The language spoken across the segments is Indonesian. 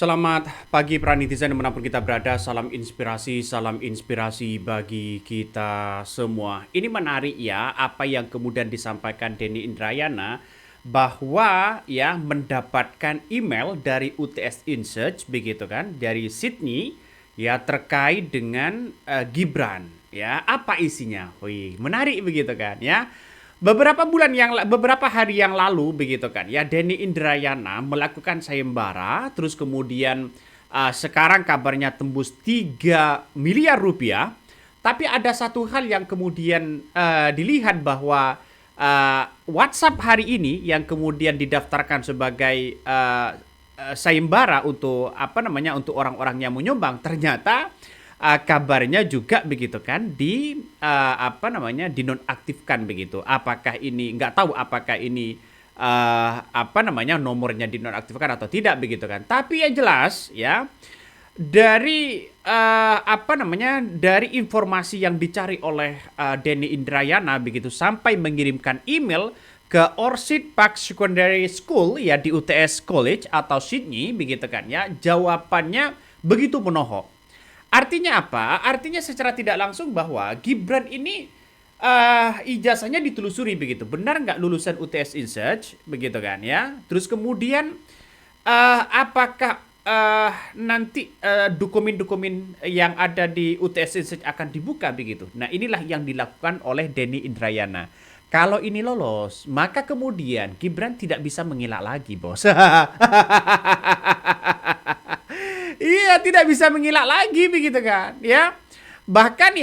Selamat pagi para netizen dimanapun kita berada, salam inspirasi bagi kita semua. Ini menarik ya, apa yang kemudian disampaikan Denny Indrayana bahwa ya mendapatkan email dari UTS Insearch begitu kan, dari Sydney ya terkait dengan Gibran ya. Apa isinya? Wih, menarik begitu kan ya. Beberapa hari yang lalu begitu kan ya, Denny Indrayana melakukan sayembara, terus kemudian sekarang kabarnya tembus 3 miliar rupiah. Tapi ada satu hal yang kemudian dilihat bahwa WhatsApp hari ini yang kemudian didaftarkan sebagai sayembara untuk untuk orang-orang yang menyumbang, ternyata kabarnya juga begitu kan dinonaktifkan begitu. Apakah ini nggak tahu apakah ini nomornya dinonaktifkan atau tidak begitu kan. Tapi yang jelas ya dari dari informasi yang dicari oleh Denny Indrayana begitu sampai mengirimkan email ke Orchid Park Secondary School ya di UTS College atau Sydney begitu kan ya, jawabannya begitu menohok. Artinya apa? Artinya secara tidak langsung bahwa Gibran ini ijazahnya ditelusuri begitu. Benar nggak lulusan UTS Insearch begitu kan ya? Terus kemudian apakah nanti dokumen-dokumen yang ada di UTS Insearch akan dibuka begitu? Nah inilah yang dilakukan oleh Denny Indrayana. Kalau ini lolos, maka kemudian Gibran tidak bisa mengelak lagi, bos. Iya, tidak bisa mengelak lagi begitu kan, ya. Bahkan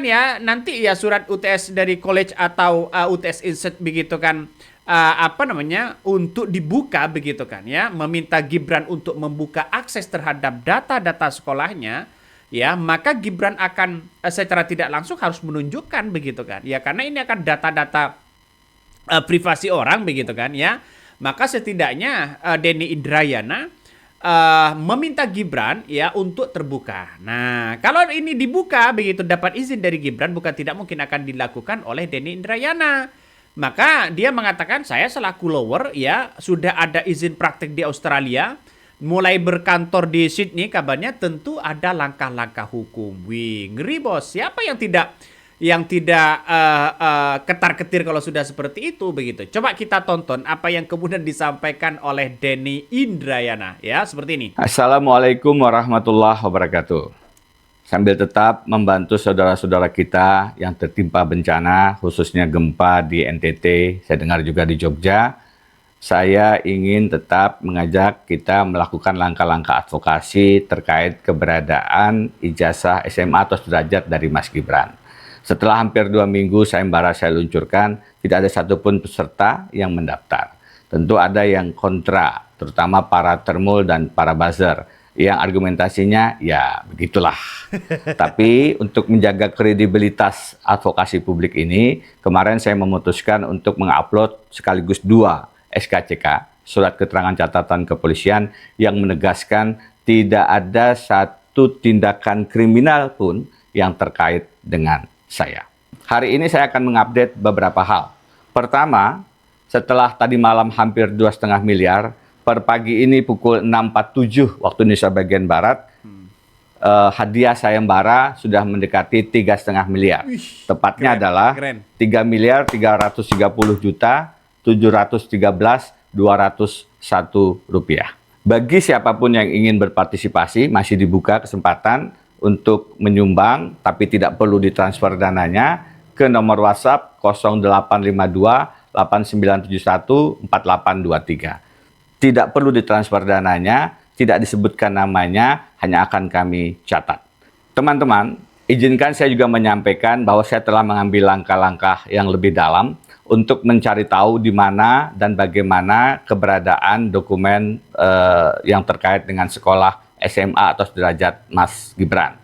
ya nanti ya surat UTS dari college atau UTS Insight begitu kan untuk dibuka begitu kan ya, meminta Gibran untuk membuka akses terhadap data-data sekolahnya, ya, maka Gibran akan secara tidak langsung harus menunjukkan begitu kan. Ya, karena ini akan data-data privasi orang begitu kan ya. Maka setidaknya Denny Indrayana meminta Gibran ya untuk terbuka. Nah, kalau ini dibuka begitu dapat izin dari Gibran, bukan tidak mungkin akan dilakukan oleh Denny Indrayana. Maka dia mengatakan, saya selaku lower ya sudah ada izin praktek di Australia, mulai berkantor di Sydney, kabarnya tentu ada langkah-langkah hukum. Wih, ngeri bos. Siapa yang tidak ketar-ketir kalau sudah seperti itu begitu. Coba kita tonton apa yang kemudian disampaikan oleh Denny Indrayana ya, seperti ini. Assalamualaikum warahmatullahi wabarakatuh. Sambil tetap membantu saudara-saudara kita yang tertimpa bencana, khususnya gempa di NTT, saya dengar juga di Jogja, saya ingin tetap mengajak kita melakukan langkah-langkah advokasi terkait keberadaan ijazah SMA atau sederajat dari Mas Gibran. Setelah hampir 2 minggu sayembara saya luncurkan, tidak ada satupun peserta yang mendaftar. Tentu ada yang kontra, terutama para termul dan para buzzer, yang argumentasinya ya begitulah. Tapi untuk menjaga kredibilitas advokasi publik ini, kemarin saya memutuskan untuk mengupload sekaligus 2 SKCK, surat keterangan catatan kepolisian, yang menegaskan tidak ada satu tindakan kriminal pun yang terkait dengan saya. Hari ini saya akan mengupdate beberapa hal. Pertama, setelah tadi malam hampir 2,5 miliar, per pagi ini pukul 6.47 waktu Indonesia bagian Barat, hadiah sayembara sudah mendekati 3,5 miliar. Tepatnya adalah 3 miliar 330 juta 713.201 rupiah. Bagi siapapun yang ingin berpartisipasi, masih dibuka kesempatan untuk menyumbang, tapi tidak perlu ditransfer dananya ke nomor WhatsApp 0852 8971 4823. Tidak perlu ditransfer dananya, tidak disebutkan namanya, hanya akan kami catat. Teman-teman, izinkan saya juga menyampaikan bahwa saya telah mengambil langkah-langkah yang lebih dalam untuk mencari tahu di mana dan bagaimana keberadaan dokumen yang terkait dengan sekolah SMA atau sederajat Mas Gibran.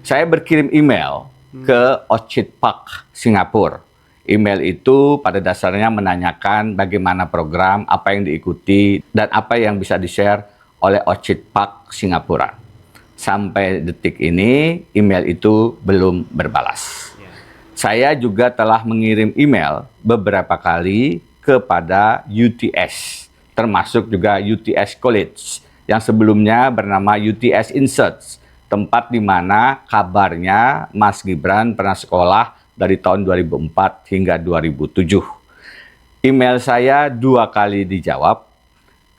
Saya berkirim email ke Orchid Park Singapura. Email itu pada dasarnya menanyakan bagaimana program, apa yang diikuti, dan apa yang bisa di-share oleh Orchid Park Singapura. Sampai detik ini, email itu belum berbalas. Saya juga telah mengirim email beberapa kali kepada UTS, termasuk juga UTS College, yang sebelumnya bernama UTS Inserts, tempat di mana kabarnya Mas Gibran pernah sekolah dari tahun 2004 hingga 2007. Email saya 2 kali dijawab,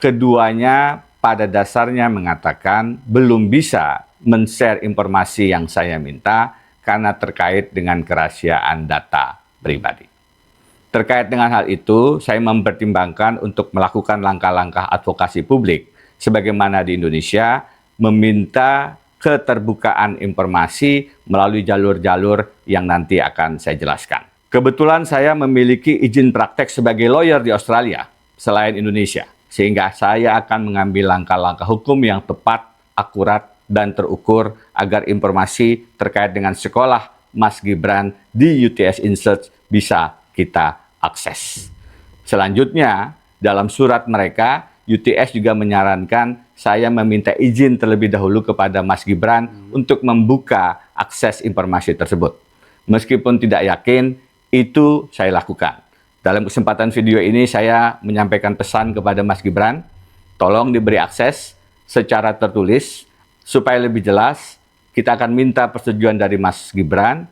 keduanya pada dasarnya mengatakan belum bisa men-share informasi yang saya minta karena terkait dengan kerahasiaan data pribadi. Terkait dengan hal itu, saya mempertimbangkan untuk melakukan langkah-langkah advokasi publik sebagaimana di Indonesia, meminta keterbukaan informasi melalui jalur-jalur yang nanti akan saya jelaskan. Kebetulan saya memiliki izin praktek sebagai lawyer di Australia selain Indonesia, sehingga saya akan mengambil langkah-langkah hukum yang tepat, akurat, dan terukur agar informasi terkait dengan sekolah Mas Gibran di UTS Inserts bisa kita akses. Selanjutnya, dalam surat mereka, UTS juga menyarankan saya meminta izin terlebih dahulu kepada Mas Gibran untuk membuka akses informasi tersebut. Meskipun tidak yakin, itu saya lakukan. Dalam kesempatan video ini saya menyampaikan pesan kepada Mas Gibran, tolong diberi akses secara tertulis supaya lebih jelas. Kita akan minta persetujuan dari Mas Gibran,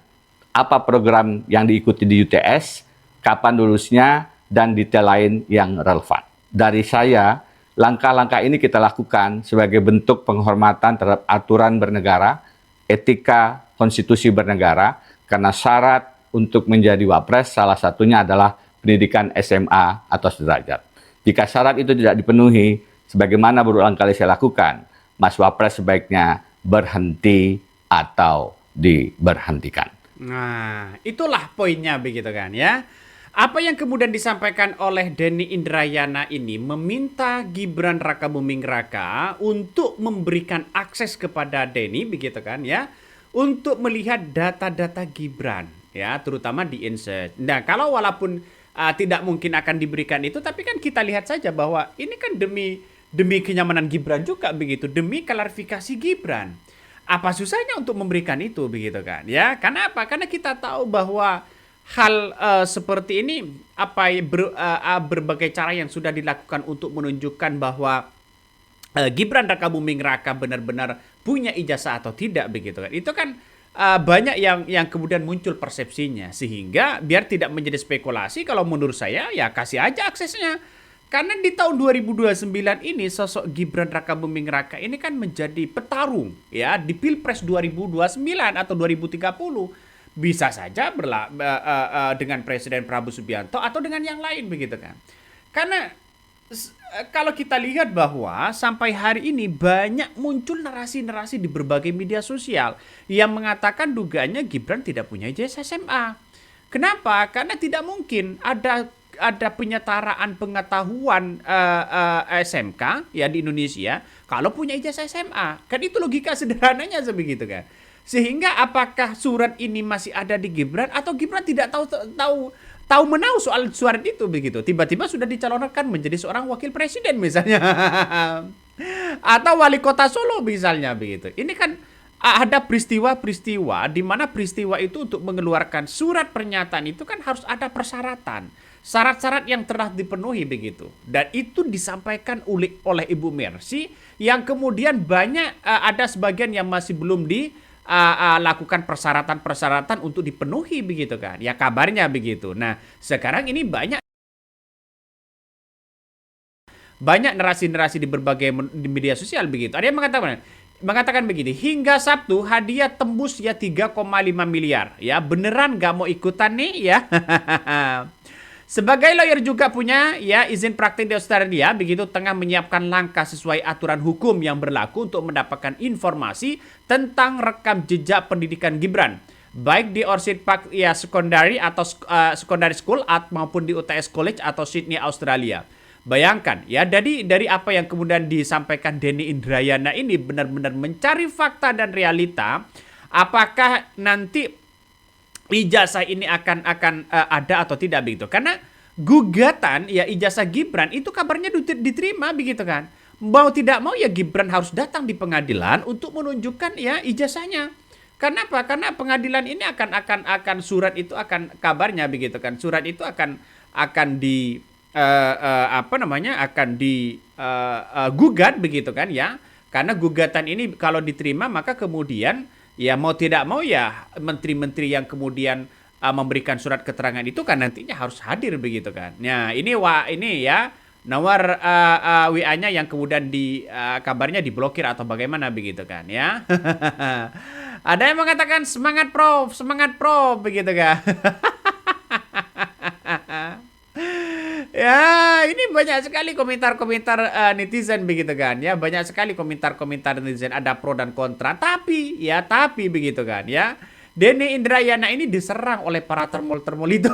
apa program yang diikuti di UTS, kapan lulusnya, dan detail lain yang relevan. Dari saya, langkah-langkah ini kita lakukan sebagai bentuk penghormatan terhadap aturan bernegara, etika konstitusi bernegara, karena syarat untuk menjadi wapres salah satunya adalah pendidikan SMA atau sederajat. Jika syarat itu tidak dipenuhi, sebagaimana berulang kali saya lakukan, Mas Wapres sebaiknya berhenti atau diberhentikan. Nah, itulah poinnya begitu kan ya. Apa yang kemudian disampaikan oleh Denny Indrayana ini meminta Gibran Rakabuming Raka untuk memberikan akses kepada Denny begitu kan ya, untuk melihat data-data Gibran ya, terutama di insert. Nah, kalau walaupun tidak mungkin akan diberikan itu, tapi kan kita lihat saja bahwa ini kan demi kenyamanan Gibran juga begitu, demi klarifikasi Gibran. Apa susahnya untuk memberikan itu begitu kan ya? Karena apa? Karena kita tahu bahwa hal seperti ini berbagai cara yang sudah dilakukan untuk menunjukkan bahwa Gibran Rakabuming Raka benar-benar punya ijazah atau tidak begitu kan. Itu kan banyak yang kemudian muncul persepsinya, sehingga biar tidak menjadi spekulasi, kalau menurut saya ya kasih aja aksesnya. Karena di tahun 2029 ini sosok Gibran Rakabuming Raka ini kan menjadi petarung ya di Pilpres 2029 atau 2030. Bisa saja dengan Presiden Prabowo Subianto atau dengan yang lain begitu kan. Karena kalau kita lihat bahwa sampai hari ini banyak muncul narasi-narasi di berbagai media sosial yang mengatakan dugaannya Gibran tidak punya ijazah SMA. Kenapa? Karena tidak mungkin ada penyetaraan pengetahuan SMK ya di Indonesia kalau punya ijazah SMA. Kan itu logika sederhananya sebegitu kan. Sehingga apakah surat ini masih ada di Gibran atau Gibran tidak tahu menahu soal surat itu begitu. Tiba-tiba sudah dicalonkan menjadi seorang wakil presiden misalnya. Atau wali kota Solo misalnya begitu. Ini kan ada peristiwa-peristiwa di mana peristiwa itu untuk mengeluarkan surat pernyataan itu kan harus ada persyaratan. Syarat-syarat yang telah dipenuhi begitu. Dan itu disampaikan oleh Ibu Mercy yang kemudian banyak ada sebagian yang masih belum lakukan persyaratan-persyaratan untuk dipenuhi begitu kan. Ya kabarnya begitu. Nah, sekarang ini banyak narasi-narasi di berbagai media sosial begitu. Ada yang mengatakan begini, hingga Sabtu hadiah tembus ya 3,5 miliar. Ya, beneran gak mau ikutan nih ya. Sebagai lawyer juga punya ya izin praktik di Australia, begitu tengah menyiapkan langkah sesuai aturan hukum yang berlaku untuk mendapatkan informasi tentang rekam jejak pendidikan Gibran, baik di Orchid Park ya secondary atau secondary school maupun di UTS College atau Sydney Australia. Bayangkan ya, dari apa yang kemudian disampaikan Denny Indrayana ini benar-benar mencari fakta dan realita, apakah nanti ijazah ini akan ada atau tidak begitu. Karena gugatan ya ijazah Gibran itu kabarnya diterima begitu kan. Mau tidak mau ya Gibran harus datang di pengadilan untuk menunjukkan ya ijazahnya. Kenapa? Karena pengadilan ini akan surat itu akan kabarnya begitu kan. Surat itu akan akan digugat begitu kan ya. Karena gugatan ini kalau diterima maka kemudian ya mau tidak mau ya menteri-menteri yang kemudian memberikan surat keterangan itu kan nantinya harus hadir begitu kan. Nah, ini ya nomor WA-nya yang kemudian kabarnya diblokir atau bagaimana begitu kan ya. Ada yang mengatakan semangat Prof begitu kan. Ya, ini banyak sekali komentar-komentar netizen begitu kan ya. Banyak sekali komentar-komentar netizen, ada pro dan kontra. Tapi begitu kan ya. Denny Indrayana ini diserang oleh para termol-termol itu.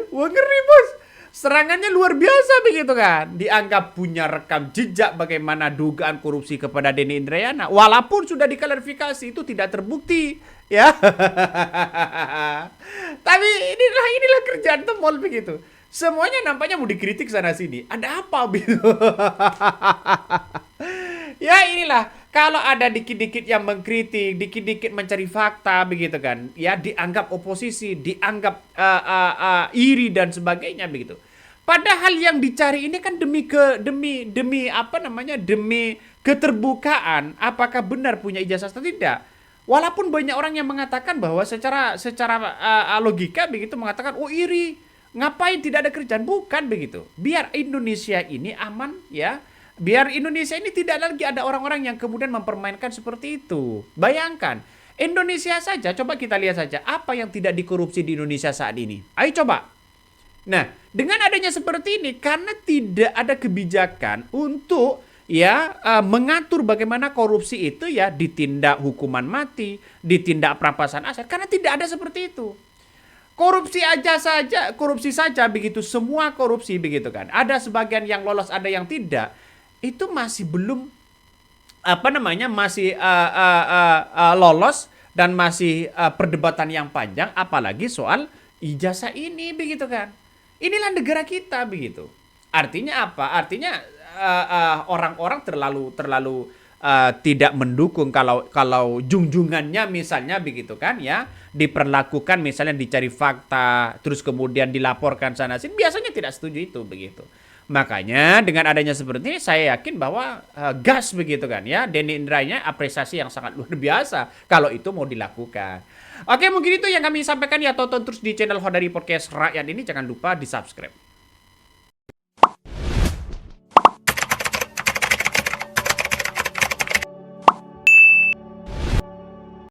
Wah, ngeri bos. Serangannya luar biasa begitu kan. Dianggap punya rekam jejak bagaimana dugaan korupsi kepada Denny Indrayana. Walaupun sudah diklarifikasi itu tidak terbukti. Ya. Tapi inilah kerjaan temol begitu. Semuanya nampaknya mau dikritik sana sini. Ada apa begitu? Ya inilah, kalau ada dikit-dikit yang mengkritik, dikit-dikit mencari fakta begitu kan, ya dianggap oposisi, dianggap iri dan sebagainya begitu. Padahal yang dicari ini kan demi keterbukaan, apakah benar punya ijazah atau tidak. Walaupun banyak orang yang mengatakan bahwa secara logika begitu mengatakan, oh iri, ngapain tidak ada kerjaan? Bukan begitu. Biar Indonesia ini aman ya. Biar Indonesia ini tidak lagi ada orang-orang yang kemudian mempermainkan seperti itu. Bayangkan, Indonesia saja, coba kita lihat saja apa yang tidak dikorupsi di Indonesia saat ini. Ayo coba. Nah, dengan adanya seperti ini, karena tidak ada kebijakan untuk mengatur bagaimana korupsi itu ya ditindak hukuman mati, ditindak perampasan aset, karena tidak ada seperti itu. Korupsi saja begitu, semua korupsi begitu kan. Ada sebagian yang lolos, ada yang tidak. Itu masih belum masih lolos dan masih perdebatan yang panjang, apalagi soal ijazah ini begitu kan. Inilah negara kita begitu. Artinya apa? Artinya orang-orang terlalu tidak mendukung kalau junjungannya misalnya begitu kan ya, diperlakukan misalnya dicari fakta terus kemudian dilaporkan sana sini, biasanya tidak setuju itu begitu. Makanya dengan adanya seperti ini saya yakin bahwa gas begitu kan ya, Denny Indrayana apresiasi yang sangat luar biasa kalau itu mau dilakukan. Oke, mungkin itu yang kami sampaikan ya. Tonton terus di channel Hodari Podcast Rakyat ini, jangan lupa di subscribe.